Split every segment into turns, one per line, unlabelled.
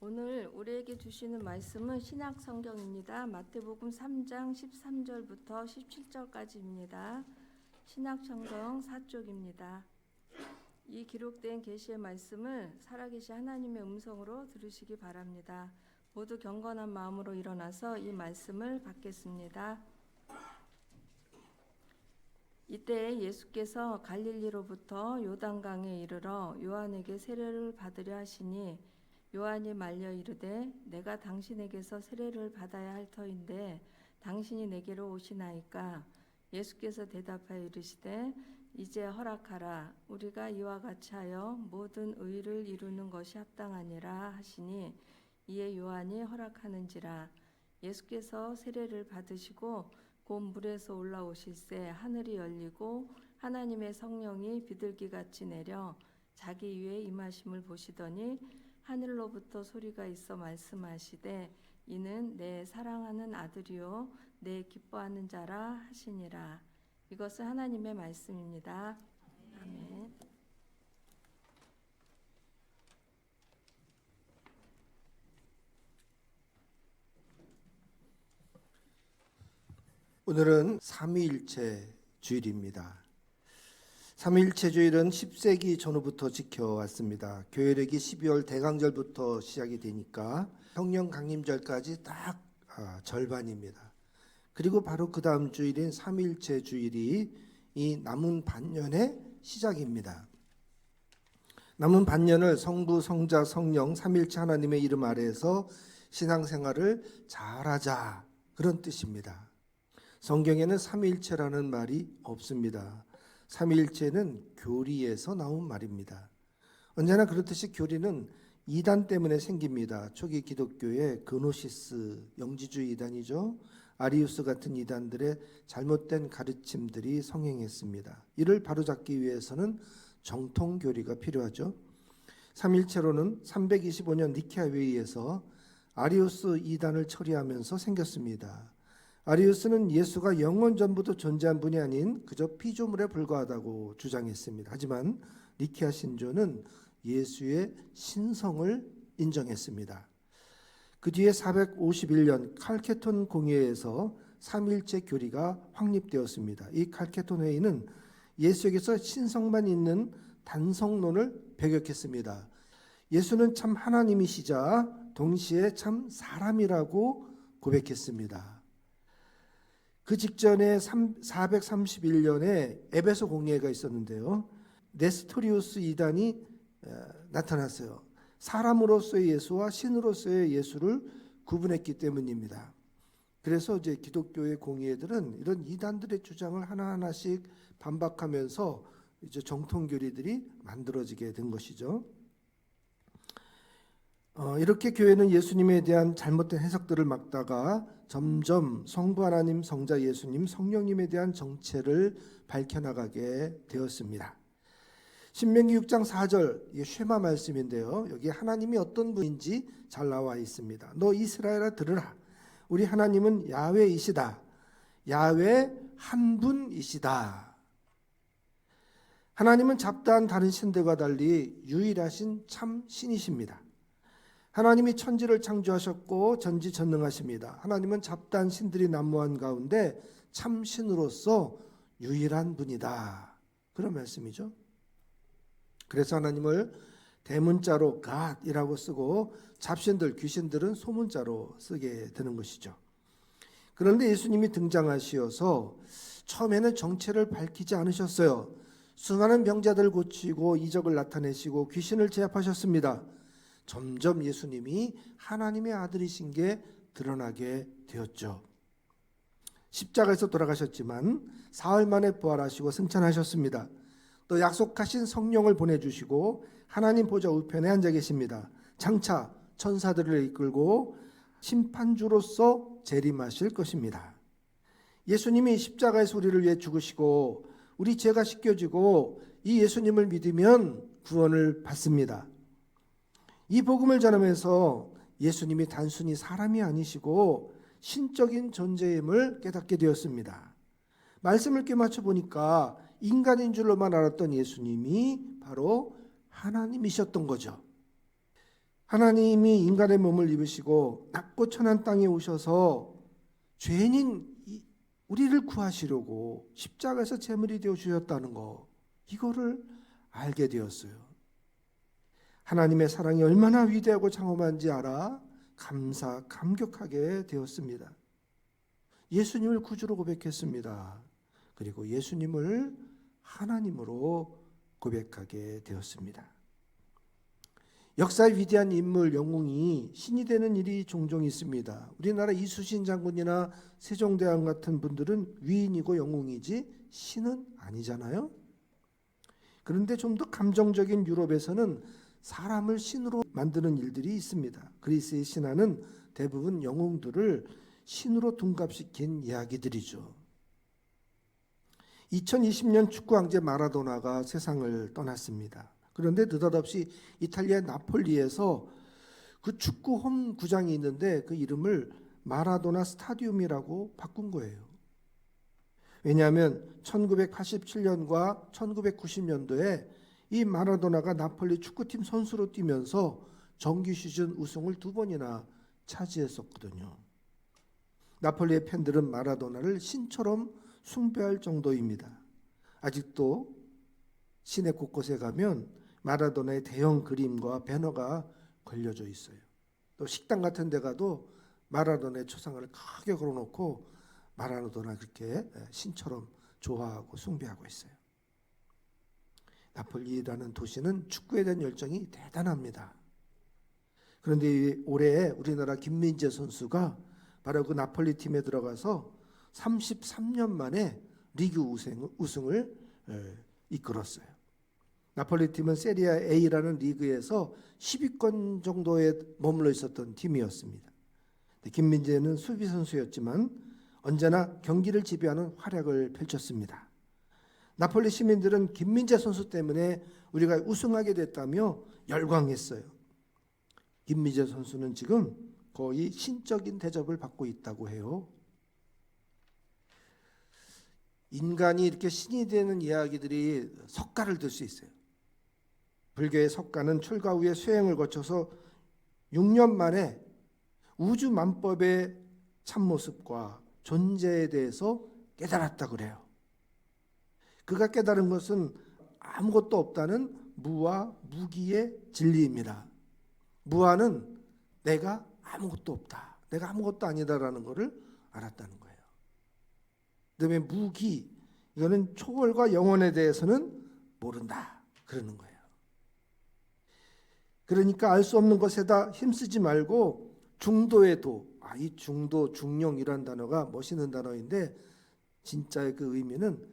오늘 우리에게 주시는 말씀은 신약 성경입니다. 마태복음 3장 13절부터 17절까지입니다. 신약 성경 4쪽입니다. 이 기록된 계시의 말씀을 살아계신 하나님의 음성으로 들으시기 바랍니다. 모두 경건한 마음으로 일어나서 이 말씀을 받겠습니다. 이때 예수께서 갈릴리로부터 요단강에 이르러 요한에게 세례를 받으려 하시니 요한이 말려 이르되 내가 당신에게서 세례를 받아야 할 터인데 당신이 내게로 오시나이까? 예수께서 대답하여 이르시되 이제 허락하라. 우리가 이와 같이 하여 모든 의를 이루는 것이 합당하니라 하시니 이에 요한이 허락하는지라. 예수께서 세례를 받으시고 곧 물에서 올라오실새 하늘이 열리고 하나님의 성령이 비둘기같이 내려 자기 위에 임하심을 보시더니 하늘로부터 소리가 있어 말씀하시되 이는 내 사랑하는 아들이요 내 기뻐하는 자라 하시니라. 이것은 하나님의 말씀입니다. 아멘.
오늘은 삼위일체 주일입니다. 삼위일체 주일은 10세기 전후부터 지켜왔습니다. 교회歴이 12월 대강절부터 시작이 되니까 성령 강림절까지 딱 절반입니다. 그리고 바로 그 다음 주일인 삼위일체 주일이 이 남은 반년의 시작입니다. 남은 반년을 성부, 성자, 성령, 삼위일체 하나님의 이름 아래에서 신앙생활을 잘하자, 그런 뜻입니다. 성경에는 삼위일체라는 말이 없습니다. 삼위일체는 교리에서 나온 말입니다. 언제나 그렇듯이 교리는 이단 때문에 생깁니다. 초기 기독교의 그노시스, 영지주의 이단이죠. 아리우스 같은 이단들의 잘못된 가르침들이 성행했습니다. 이를 바로잡기 위해서는 정통교리가 필요하죠. 삼위일체로는 325년 니케아 회의에서 아리우스 이단을 처리하면서 생겼습니다. 아리우스는 예수가 영원 전부터 존재한 분이 아닌 그저 피조물에 불과하다고 주장했습니다. 하지만 니케아 신조는 예수의 신성을 인정했습니다. 그 뒤에 451년 칼케톤 공회에서 삼위일체 교리가 확립되었습니다. 이 칼케톤 회의는 예수에게서 신성만 있는 단성론을 배격했습니다. 예수는 참 하나님이시자 동시에 참 사람이라고 고백했습니다. 그 직전에 431년에 에베소 공회가 있었는데요. 네스토리우스 이단이 나타났어요. 사람으로서의 예수와 신으로서의 예수를 구분했기 때문입니다. 그래서 이제 기독교의 공회들은 이런 이단들의 주장을 하나하나씩 반박하면서 이제 정통교리들이 만들어지게 된 것이죠. 이렇게 교회는 예수님에 대한 잘못된 해석들을 막다가 점점 성부 하나님, 성자 예수님, 성령님에 대한 정체를 밝혀나가게 되었습니다. 신명기 6장 4절, 이게 쉐마 말씀인데요. 여기 하나님이 어떤 분인지 잘 나와 있습니다. 너 이스라엘아 들으라. 우리 하나님은 야훼이시다. 야훼 한 분이시다. 하나님은 잡다한 다른 신들과 달리 유일하신 참 신이십니다. 하나님이 천지를 창조하셨고 전지전능하십니다. 하나님은 잡다한 신들이 난무한 가운데 참 신으로서 유일한 분이다. 그런 말씀이죠. 그래서 하나님을 대문자로 God이라고 쓰고 잡신들, 귀신들은 소문자로 쓰게 되는 것이죠. 그런데 예수님이 등장하시어서 처음에는 정체를 밝히지 않으셨어요. 수많은 병자들을 고치고 이적을 나타내시고 귀신을 제압하셨습니다. 점점 예수님이 하나님의 아들이신 게 드러나게 되었죠. 십자가에서 돌아가셨지만 사흘 만에 부활하시고 승천하셨습니다. 또 약속하신 성령을 보내주시고 하나님 보좌 우편에 앉아 계십니다. 장차 천사들을 이끌고 심판주로서 재림하실 것입니다. 예수님이 십자가에서 우리를 위해 죽으시고 우리 죄가 씻겨지고 이 예수님을 믿으면 구원을 받습니다. 이 복음을 전하면서 예수님이 단순히 사람이 아니시고 신적인 존재임을 깨닫게 되었습니다. 말씀을 꿰맞춰 보니까 인간인 줄로만 알았던 예수님이 바로 하나님이셨던 거죠. 하나님이 인간의 몸을 입으시고 낮고 천한 땅에 오셔서 죄인인 우리를 구하시려고 십자가에서 제물이 되어 주셨다는 거, 이거를 알게 되었어요. 하나님의 사랑이 얼마나 위대하고 장엄한지 알아 감격하게 되었습니다. 예수님을 구주로 고백했습니다. 그리고 예수님을 하나님으로 고백하게 되었습니다. 역사의 위대한 인물, 영웅이 신이 되는 일이 종종 있습니다. 우리나라 이수신 장군이나 세종대왕 같은 분들은 위인이고 영웅이지 신은 아니잖아요. 그런데 좀 더 감정적인 유럽에서는 사람을 신으로 만드는 일들이 있습니다. 그리스의 신화는 대부분 영웅들을 신으로 둔갑시킨 이야기들이죠. 2020년 축구 왕제 마라도나가 세상을 떠났습니다. 그런데 느닷없이 이탈리아 나폴리에서 그 축구 홈 구장이 있는데 그 이름을 마라도나 스타디움이라고 바꾼 거예요. 왜냐하면 1987년과 1990년도에 이 마라도나가 나폴리 축구팀 선수로 뛰면서 정규 시즌 우승을 2번이나 차지했었거든요. 나폴리의 팬들은 마라도나를 신처럼 숭배할 정도입니다. 아직도 시내 곳곳에 가면 마라도나의 대형 그림과 배너가 걸려져 있어요. 또 식당 같은 데 가도 마라도나의 초상을 크게 걸어놓고 마라도나 그렇게 신처럼 좋아하고 숭배하고 있어요. 나폴리라는 도시는 축구에 대한 열정이 대단합니다. 그런데 올해 우리나라 김민재 선수가 바로 그 나폴리 팀에 들어가서 33년 만에 리그 우승을 이끌었어요. 나폴리 팀은 세리아 A라는 리그에서 10위권 정도에 머물러 있었던 팀이었습니다. 김민재는 수비 선수였지만 언제나 경기를 지배하는 활약을 펼쳤습니다. 나폴리 시민들은 김민재 선수 때문에 우리가 우승하게 됐다며 열광했어요. 김민재 선수는 지금 거의 신적인 대접을 받고 있다고 해요. 인간이 이렇게 신이 되는 이야기들이 석가를 들 수 있어요. 불교의 석가는 출가 후에 수행을 거쳐서 6년 만에 우주 만법의 참모습과 존재에 대해서 깨달았다 그래요. 그가 깨달은 것은 아무것도 없다는 무와 무기의 진리입니다. 무아는 내가 아무것도 없다, 내가 아무것도 아니다라는 것을 알았다는 거예요. 그다음에 무기, 이거는 초월과 영혼에 대해서는 모른다 그러는 거예요. 그러니까 알 수 없는 것에다 힘쓰지 말고 중도의 도, 이 중도, 중용이라는 단어가 멋있는 단어인데 진짜의 그 의미는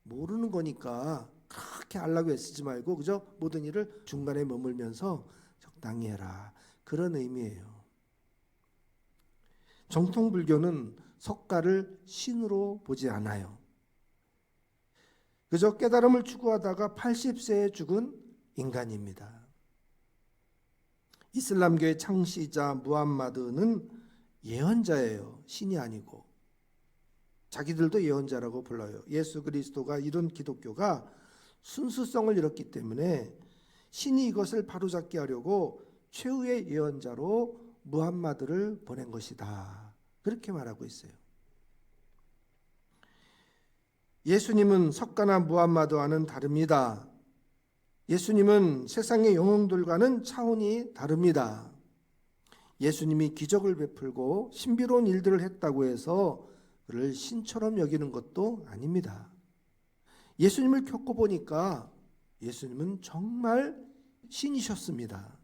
모르는 거니까 그렇게 알라고 애쓰지 말고 그저 모든 일을 중간에 머물면서 적당히 해라, 그런 의미예요. 정통 불교는 석가를 신으로 보지 않아요. 그저 깨달음을 추구하다가 80세에 죽은 인간입니다. 이슬람교의 창시자 무함마드는 예언자예요. 신이 아니고. 자기들도 예언자라고 불러요. 예수 그리스도가 이룬 기독교가 순수성을 잃었기 때문에 신이 이것을 바로잡게 하려고 최후의 예언자로 무함마드를 보낸 것이다, 그렇게 말하고 있어요. 예수님은 석가나 무함마드와는 다릅니다. 예수님은 세상의 영웅들과는 차원이 다릅니다. 예수님이 기적을 베풀고 신비로운 일들을 했다고 해서 그를 신처럼 여기는 것도 아닙니다. 예수님을 겪어보니까 예수님은 정말 신이셨습니다.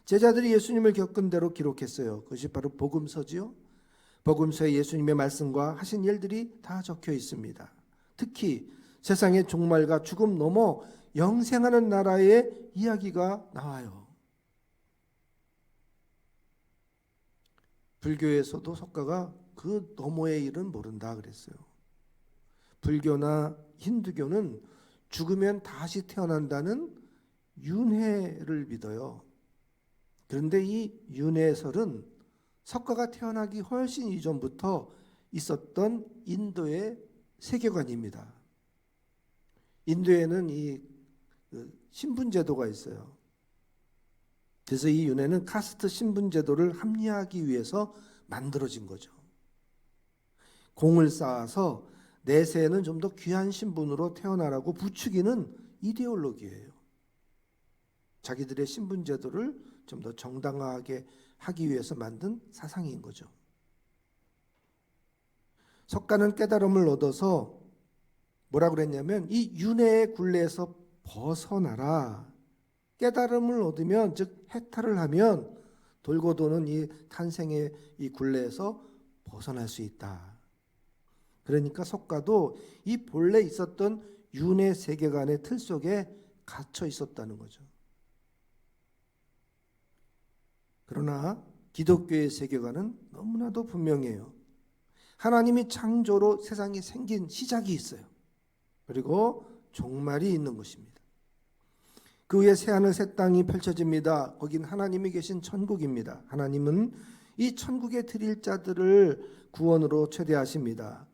제자들이 예수님을 겪은 대로 기록했어요. 그것이 바로 복음서지요. 복음서에 예수님의 말씀과 하신 일들이 다 적혀 있습니다. 특히 세상의 종말과 죽음 넘어 영생하는 나라의 이야기가 나와요. 불교에서도 석가가 그 너머의 일은 모른다 그랬어요. 불교나 힌두교는 죽으면 다시 태어난다는 윤회를 믿어요. 그런데 이 윤회설은 석가가 태어나기 훨씬 이전부터 있었던 인도의 세계관입니다. 인도에는 이 신분 제도가 있어요. 그래서 이 윤회는 카스트 신분 제도를 합리화하기 위해서 만들어진 거죠. 공을 쌓아서 내세에는 좀 더 귀한 신분으로 태어나라고 부추기는 이데올로기예요. 자기들의 신분 제도를 좀 더 정당화하게 하기 위해서 만든 사상인 거죠. 석가는 깨달음을 얻어서 뭐라 그랬냐면 이 윤회의 굴레에서 벗어나라. 깨달음을 얻으면 즉 해탈을 하면 돌고 도는 이 탄생의 이 굴레에서 벗어날 수 있다. 그러니까 석가도 이 본래 있었던 윤회 세계관의 틀 속에 갇혀 있었다는 거죠. 그러나 기독교의 세계관은 너무나도 분명해요. 하나님이 창조로 세상이 생긴 시작이 있어요. 그리고 종말이 있는 것입니다. 그 후에 새하늘 새 땅이 펼쳐집니다. 거긴 하나님이 계신 천국입니다. 하나님은 이 천국에 드릴 자들을 구원으로 초대하십니다.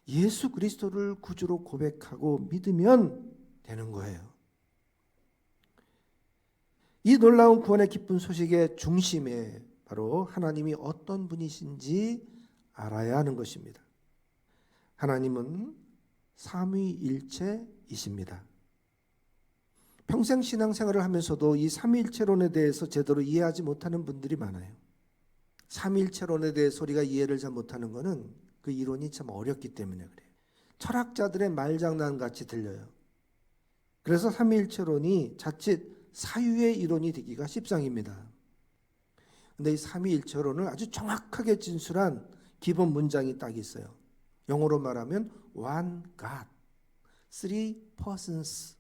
예수 그리스도를 구주로 고백하고 믿으면 되는 거예요. 이 놀라운 구원의 기쁜 소식의 중심에 바로 하나님이 어떤 분이신지 알아야 하는 것입니다. 하나님은 삼위일체이십니다. 평생 신앙생활을 하면서도 이 삼위일체론에 대해서 제대로 이해하지 못하는 분들이 많아요. 삼위일체론에 대해서 우리가 이해를 잘 못하는 것은 그 이론이 참 어렵기 때문에 그래요. 철학자들의 말장난 같이 들려요. 그래서 삼위일체론이 자칫 사유의 이론이 되기가 십상입니다. 근데 이 삼위일체론을 아주 정확하게 진술한 기본 문장이 딱 있어요. 영어로 말하면 one God, three persons.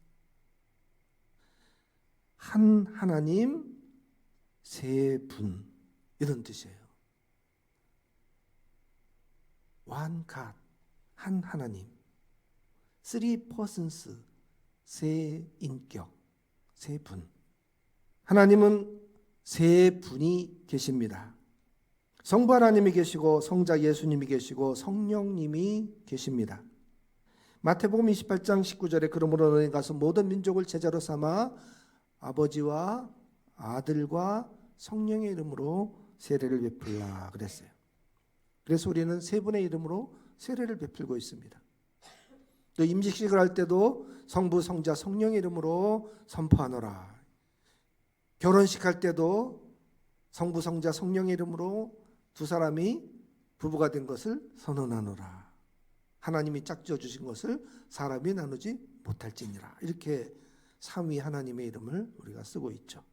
한 하나님, 세 분, 이런 뜻이에요. one God, 한 하나님, three persons, 세 인격, 세 분. 하나님은 세 분이 계십니다. 성부 하나님이 계시고 성자 예수님이 계시고 성령님이 계십니다. 마태복음 28장 19절에 그러므로 너희 가서 모든 민족을 제자로 삼아 아버지와 아들과 성령의 이름으로 세례를 베풀라 그랬어요. 그래서 우리는 세 분의 이름으로 세례를 베풀고 있습니다. 또 임직식을 할 때도 성부, 성자, 성령의 이름으로 선포하노라. 결혼식 할 때도 성부, 성자, 성령의 이름으로 두 사람이 부부가 된 것을 선언하노라. 하나님이 짝지어 주신 것을 사람이 나누지 못할지니라. 이렇게 삼위 하나님의 이름을 우리가 쓰고 있죠.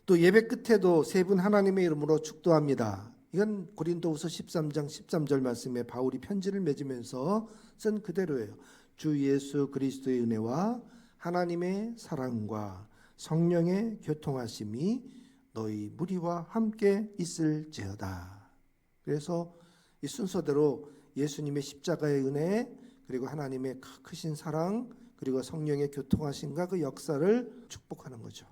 또 예배 끝에도 세 분 하나님의 이름으로 축도합니다. 이건 고린도후서 13장 13절 말씀에 바울이 편지를 맺으면서 쓴 그대로예요. 주 예수 그리스도의 은혜와 하나님의 사랑과 성령의 교통하심이 너희 무리와 함께 있을지어다. 그래서 이 순서대로 예수님의 십자가의 은혜, 그리고 하나님의 크신 사랑, 그리고 성령의 교통하심과 그 역사를 축복하는 거죠.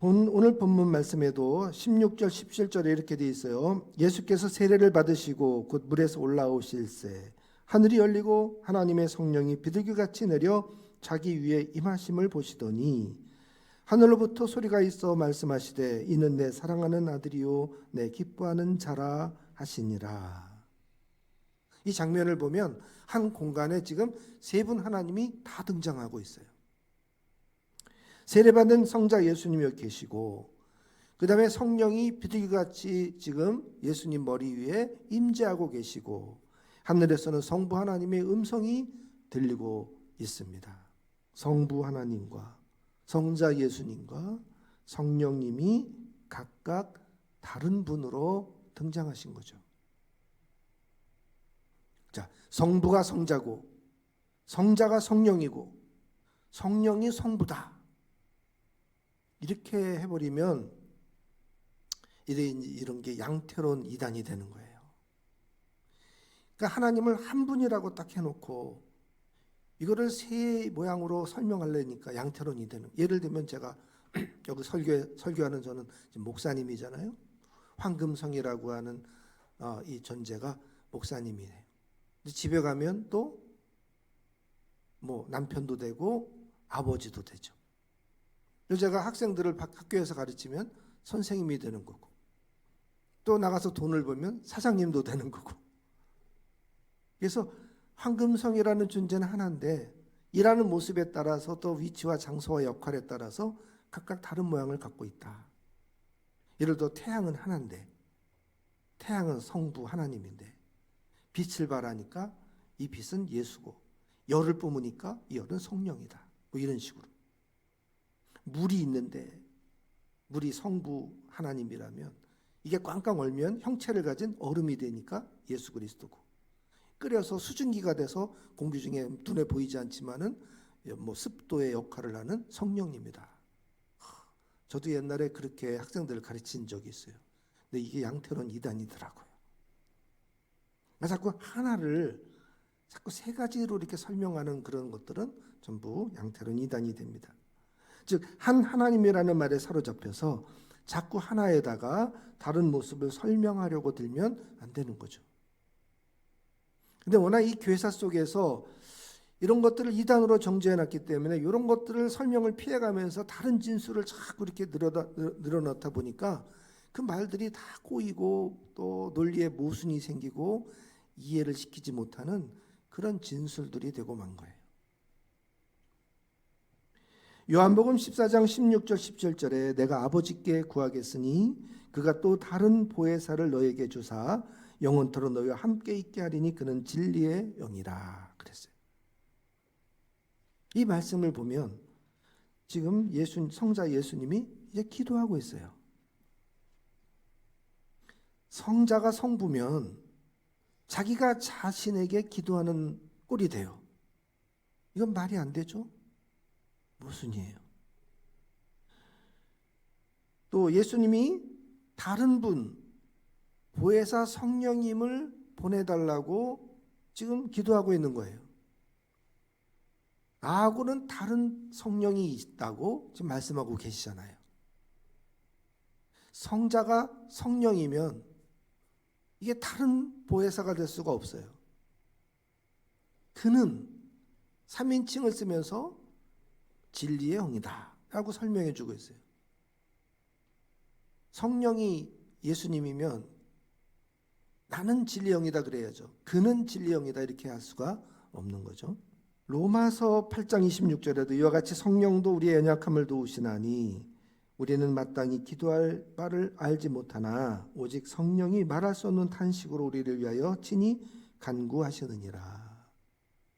오늘 본문 말씀에도 16절 17절에 이렇게 되어 있어요. 예수께서 세례를 받으시고 곧 물에서 올라오실새 하늘이 열리고 하나님의 성령이 비둘기같이 내려 자기 위에 임하심을 보시더니 하늘로부터 소리가 있어 말씀하시되 이는 내 사랑하는 아들이요 내 기뻐하는 자라 하시니라. 이 장면을 보면 한 공간에 지금 세 분 하나님이 다 등장하고 있어요. 세례받은 성자 예수님이 여기 계시고 그 다음에 성령이 비둘기같이 지금 예수님 머리 위에 임재하고 계시고 하늘에서는 성부 하나님의 음성이 들리고 있습니다. 성부 하나님과 성자 예수님과 성령님이 각각 다른 분으로 등장하신 거죠. 자, 성부가 성자고 성자가 성령이고 성령이 성부다. 이렇게 해버리면 이런 게 양태로운 이단이 되는 거예요. 그러니까 하나님을 한 분이라고 딱 해놓고 이거를 세 모양으로 설명하려니까 양태론이 되는. 예를 들면 제가 여기 설교하는 저는 목사님이잖아요. 황금성이라고 하는 이 존재가 목사님이에요. 집에 가면 또 뭐 남편도 되고 아버지도 되죠. 제가 학생들을 학교에서 가르치면 선생님이 되는 거고, 또 나가서 돈을 벌면 사장님도 되는 거고. 그래서 황금성이라는 존재는 하나인데 일하는 모습에 따라서 또 위치와 장소와 역할에 따라서 각각 다른 모양을 갖고 있다. 예를 들어 태양은 하나인데, 태양은 성부 하나님인데 빛을 발하니까 이 빛은 예수고, 열을 뿜으니까 이 열은 성령이다. 뭐 이런 식으로. 물이 있는데 물이 성부 하나님이라면 이게 꽝꽝 얼면 형체를 가진 얼음이 되니까 예수 그리스도고, 끓여서 수증기가 돼서 공기 중에 눈에 보이지 않지만은 뭐 습도의 역할을 하는 성령입니다. 저도 옛날에 그렇게 학생들을 가르친 적이 있어요. 근데 이게 양태론 이단이더라고요. 자꾸 하나를 자꾸 세 가지로 이렇게 설명하는 그런 것들은 전부 양태론 이단이 됩니다. 즉 한 하나님이라는 말에 사로잡혀서 자꾸 하나에다가 다른 모습을 설명하려고 들면 안 되는 거죠. 근데 워낙 이 교회사 속에서 이런 것들을 이단으로 정죄해놨기 때문에 이런 것들을 설명을 피해가면서 다른 진술을 자꾸 이렇게 늘어놓다 보니까 그 말들이 다 꼬이고 또 논리에 모순이 생기고 이해를 시키지 못하는 그런 진술들이 되고 만 거예요. 요한복음 14장 16절 17절에 내가 아버지께 구하겠으니 그가 또 다른 보혜사를 너에게 주사 영원토록 너희와 함께 있게 하리니 그는 진리의 영이라 그랬어요. 이 말씀을 보면 지금 성자 예수님이 이제 기도하고 있어요. 성자가 성부면 자기가 자신에게 기도하는 꼴이 돼요. 이건 말이 안 되죠? 모순이에요. 또 예수님이 다른 분, 보혜사 성령님을 보내달라고 지금 기도하고 있는 거예요. 나하고는 다른 성령이 있다고 지금 말씀하고 계시잖아요. 성자가 성령이면 이게 다른 보혜사가 될 수가 없어요. 그는 3인칭을 쓰면서 진리의 영이다 라고 설명해 주고 있어요. 성령이 예수님이면 나는 진리의 영이다 그래야죠. 그는 진리의 영이다 이렇게 할 수가 없는 거죠. 로마서 8장 26절에도 이와 같이 성령도 우리의 연약함을 도우시나니 우리는 마땅히 기도할 바를 알지 못하나 오직 성령이 말할 수 없는 탄식으로 우리를 위하여 친히 간구하시느니라.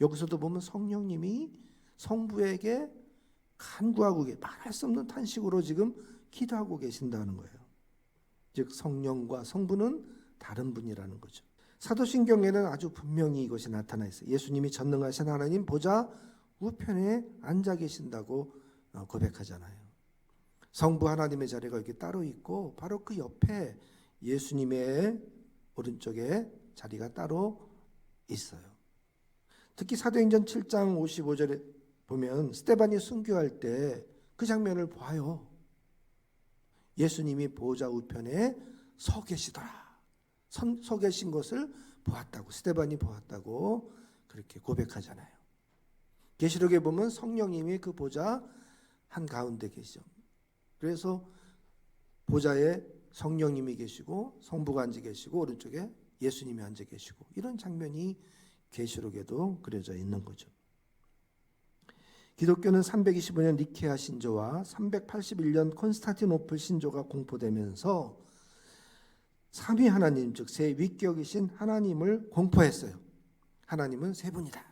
여기서도 보면 성령님이 성부에게 간구하고 말할 수 없는 탄식으로 지금 기도하고 계신다는 거예요. 즉 성령과 성부는 다른 분이라는 거죠. 사도신경에는 아주 분명히 이것이 나타나 있어요. 예수님이 전능하신 하나님 보좌 우편에 앉아 계신다고 고백하잖아요. 성부 하나님의 자리가 여기 따로 있고 바로 그 옆에 예수님의 오른쪽에 자리가 따로 있어요. 특히 사도행전 7장 55절에 보면 스데반이 순교할 때 그 장면을 봐요. 예수님이 보좌 우편에 서 계시더라. 서 계신 것을 보았다고, 스데반이 보았다고 그렇게 고백하잖아요. 계시록에 보면 성령님이 그 보좌 한가운데 계시죠. 그래서 보좌에 성령님이 계시고 성부가 앉아 계시고 오른쪽에 예수님이 앉아 계시고 이런 장면이 계시록에도 그려져 있는 거죠. 기독교는 325년 니케아 신조와 381년 콘스탄티노플 신조가 공포되면서 삼위 하나님 즉 세 위격이신 하나님을 공포했어요. 하나님은 세 분이다.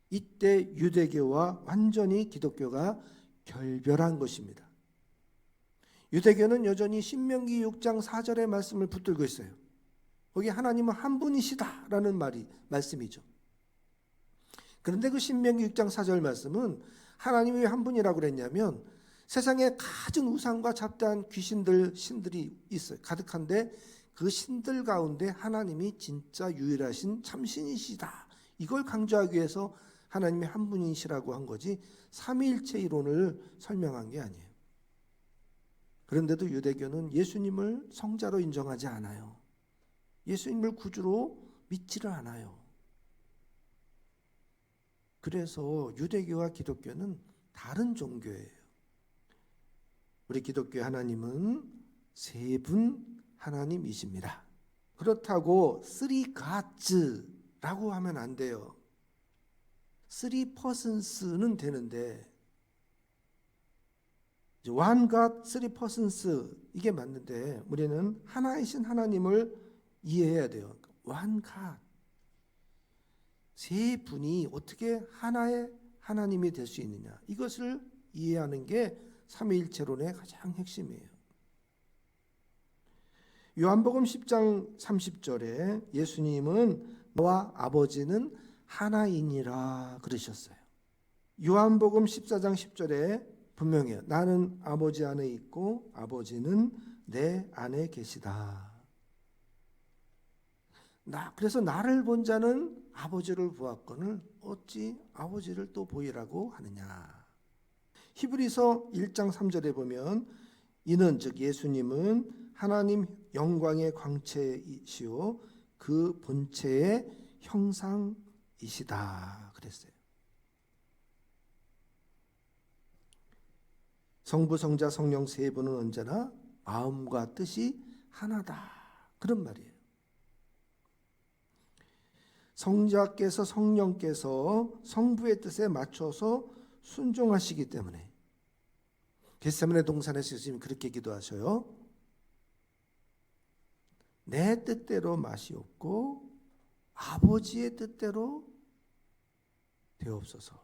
이때 유대교와 완전히 기독교가 결별한 것입니다. 유대교는 여전히 신명기 6장 4절의 말씀을 붙들고 있어요. 거기 하나님은 한 분이시다라는 말씀이죠. 그런데 그 신명기 6장 4절 말씀은 하나님이 왜 한 분이라고 그랬냐면 세상에 가진 우상과 잡다한 귀신들, 신들이 있어요. 가득한데 그 신들 가운데 하나님이 진짜 유일하신 참신이시다. 이걸 강조하기 위해서 하나님이 한 분이시라고 한 거지 삼위일체 이론을 설명한 게 아니에요. 그런데도 유대교는 예수님을 성자로 인정하지 않아요. 예수님을 구주로 믿지를 않아요. 그래서 유대교와 기독교는 다른 종교예요. 우리 기독교 하나님은 세 분 하나님이십니다. 그렇다고 three gods라고 하면 안 돼요. three persons는 되는데 one God, three persons 이게 맞는데 우리는 하나이신 하나님을 이해해야 돼요. one God. 세 분이 어떻게 하나의 하나님이 될 수 있느냐. 이것을 이해하는 게 삼위일체론의 가장 핵심이에요. 요한복음 10장 30절에 예수님은 너와 아버지는 하나이니라 그러셨어요. 요한복음 14장 10절에 분명해요. 나는 아버지 안에 있고 아버지는 내 안에 계시다. 그래서 나를 본 자는 아버지를 보았거늘 어찌 아버지를 또 보이라고 하느냐. 히브리서 1장 3절에 보면 이는 즉 예수님은 하나님 영광의 광채이시오 그 본체의 형상이시다 그랬어요. 성부, 성자, 성령 세 분은 언제나 마음과 뜻이 하나다 그런 말이에요. 성자께서 성령께서 성부의 뜻에 맞춰서 순종하시기 때문에 겟세마네 동산에서 예수님이 그렇게 기도하셔요. 내 뜻대로 마시옵고 아버지의 뜻대로 되옵소서.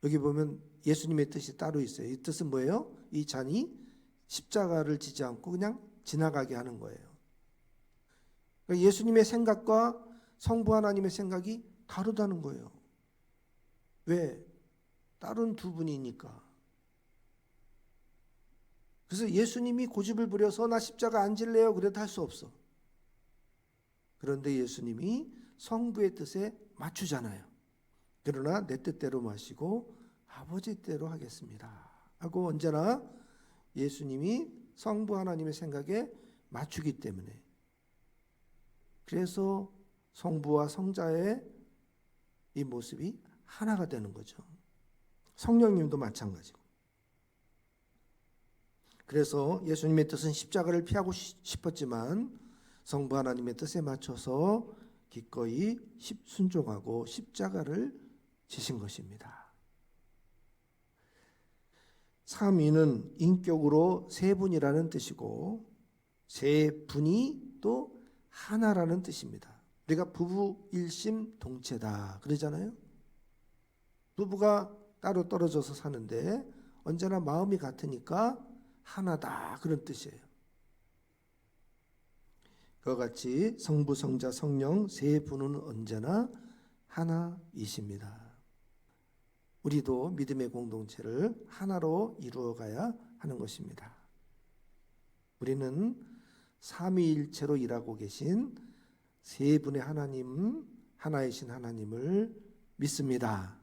여기 보면 예수님의 뜻이 따로 있어요. 이 뜻은 뭐예요? 이 잔이 십자가를 지지 않고 그냥 지나가게 하는 거예요. 그러니까 예수님의 생각과 성부 하나님의 생각이 다르다는 거예요. 왜? 다른 두 분이니까. 그래서 예수님이 고집을 부려서 나 십자가 안 질래요 그래도 할 수 없어. 그런데 예수님이 성부의 뜻에 맞추잖아요. 그러나 내 뜻대로 마시고 아버지 뜻대로 하겠습니다 하고 언제나 예수님이 성부 하나님의 생각에 맞추기 때문에 그래서 성부와 성자의 이 모습이 하나가 되는 거죠. 성령님도 마찬가지고. 그래서 예수님의 뜻은 십자가를 피하고 싶었지만 성부 하나님의 뜻에 맞춰서 기꺼이 순종하고 십자가를 지신 것입니다. 삼위는 인격으로 세 분이라는 뜻이고 세 분이 또 하나라는 뜻입니다. 우리가 부부 일심 동체다 그러잖아요. 부부가 따로 떨어져서 사는데 언제나 마음이 같으니까 하나다 그런 뜻이에요. 그와 같이 성부, 성자, 성령 세 분은 언제나 하나이십니다. 우리도 믿음의 공동체를 하나로 이루어가야 하는 것입니다. 우리는 삼위일체로 일하고 계신 세 분의 하나님, 하나이신 하나님을 믿습니다.